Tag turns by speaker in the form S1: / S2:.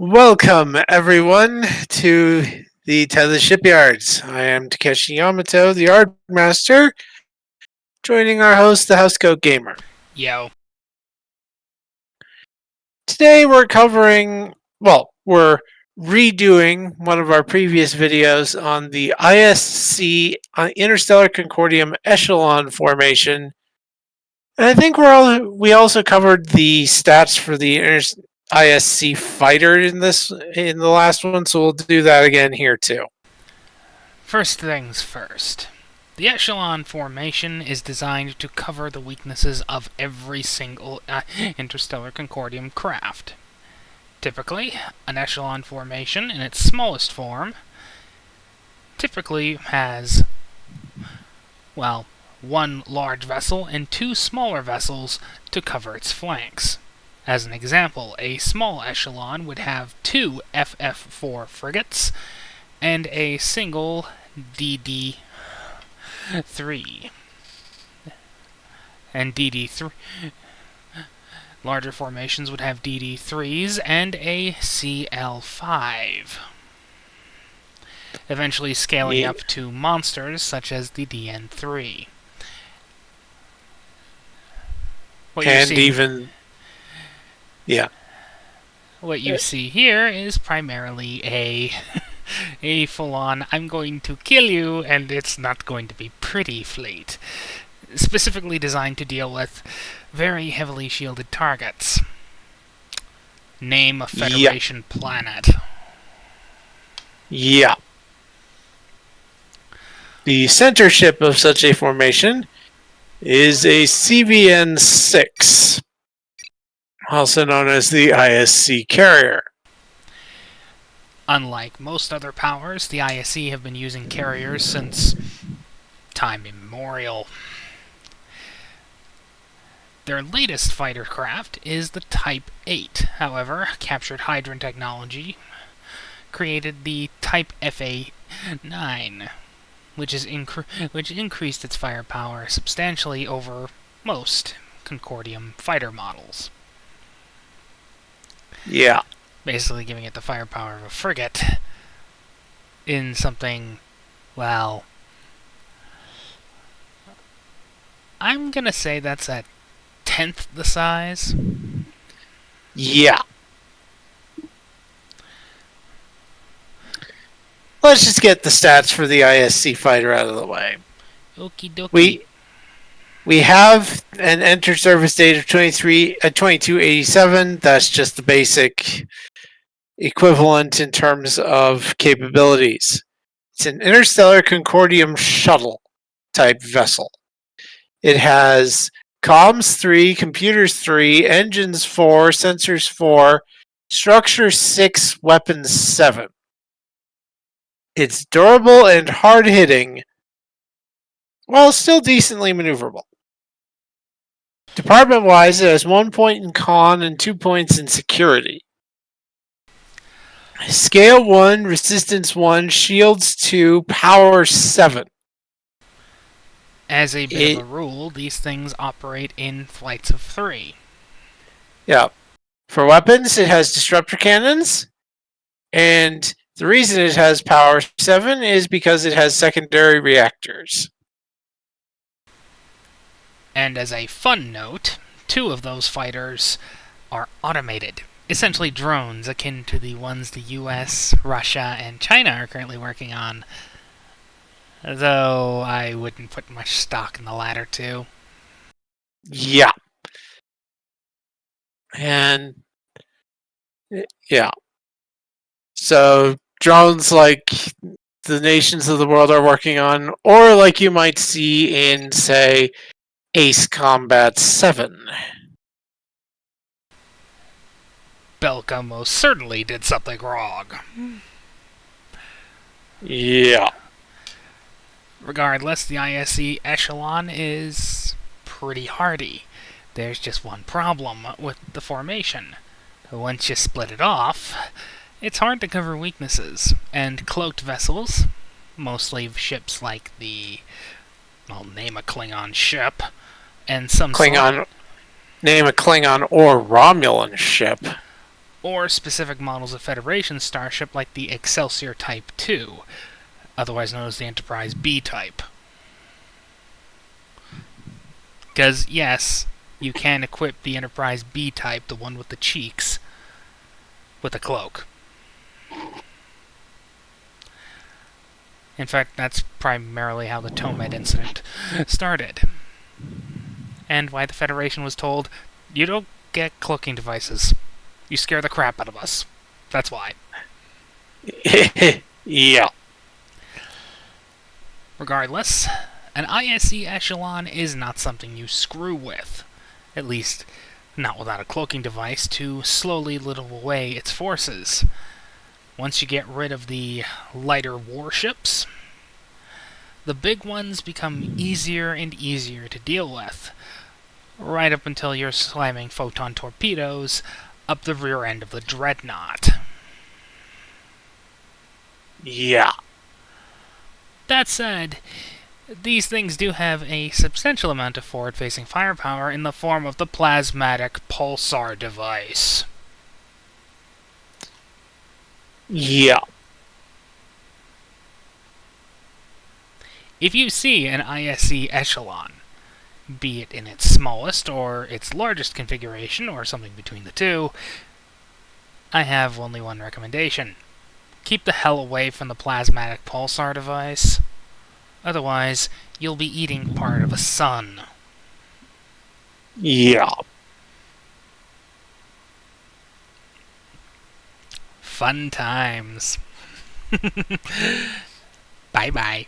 S1: Welcome, everyone, to the Tethys Shipyards. I am Takeshi Yamato, the Art Master, joining our host, the Housecoat Gamer.
S2: Yo.
S1: Today we're redoing one of our previous videos on the ISC Interstellar Concordium Echelon formation. And I think we also covered the stats for the ISC fighter in the last one, so we'll do that again here too.
S2: First things first. The Echelon formation is designed to cover the weaknesses of every single Interstellar Concordium craft. Typically, an Echelon formation in its smallest form typically has, one large vessel and two smaller vessels to cover its flanks. As an example, a small Echelon would have two FF4 frigates and a single DD3. And DD3. Larger formations would have DD3s and a CL5. Eventually scaling up to monsters such as the DN3. What you see here is primarily a full-on, I'm going to kill you, and it's not going to be pretty fleet. Specifically designed to deal with very heavily shielded targets. Name a Federation planet.
S1: Yeah. The center ship of such a formation is a CVN-6, also known as the ISC carrier.
S2: Unlike most other powers, the ISC have been using carriers since time immemorial. Their latest fighter craft is the Type 8. However, captured Hydron technology created the Type FA-9, which increased its firepower substantially over most Concordium fighter models.
S1: Yeah.
S2: Basically giving it the firepower of a frigate in something, I'm gonna say that's a tenth the size.
S1: Yeah. Let's just get the stats for the ISC fighter out of the way.
S2: Okie dokie.
S1: We have an enter service date of 2287. That's just the basic equivalent in terms of capabilities. It's an Interstellar Concordium shuttle type vessel. It has comms 3, computers 3, engines 4, sensors 4, structure 6, weapons 7. It's durable and hard-hitting, while still decently maneuverable. Department-wise, it has 1 point in con and 2 points in security. Scale 1, resistance 1, shields 2, power 7.
S2: As a bit of a rule, these things operate in flights of 3.
S1: Yeah. For weapons, it has disruptor cannons, and the reason it has power 7 is because it has secondary reactors.
S2: And as a fun note, 2 of those fighters are automated. Essentially drones akin to the ones the US, Russia, and China are currently working on. Though I wouldn't put much stock in the latter two.
S1: Yeah. And yeah. So drones like the nations of the world are working on, or like you might see in, say, Ace Combat 7.
S2: Belka most certainly did something wrong.
S1: Yeah.
S2: Regardless, the ISC Echelon is pretty hardy. There's just one problem with the formation. Once you split it off, it's hard to cover weaknesses, and cloaked vessels, mostly ships like the, name a Klingon ship, and some
S1: Name a Klingon or Romulan ship.
S2: or specific models of Federation starship like the Excelsior Type 2, otherwise known as the Enterprise B type. Because, yes, you can equip the Enterprise B type, the one with the cheeks, with a cloak. In fact, that's primarily how the Tomed incident started. And why the Federation was told, you don't get cloaking devices. You scare the crap out of us. That's why.
S1: Yeah.
S2: Regardless, an ISC Echelon is not something you screw with. At least, not without a cloaking device to slowly whittle away its forces. Once you get rid of the lighter warships, the big ones become easier and easier to deal with, right up until you're slamming photon torpedoes up the rear end of the dreadnought.
S1: Yeah.
S2: That said, these things do have a substantial amount of forward-facing firepower in the form of the plasmatic pulsar device.
S1: Yeah.
S2: If you see an ISC Echelon, be it in its smallest or its largest configuration, or something between the two, I have only one recommendation. Keep the hell away from the plasmatic pulsar device. Otherwise, you'll be eating part of a sun.
S1: Yeah.
S2: Fun times. Bye-bye.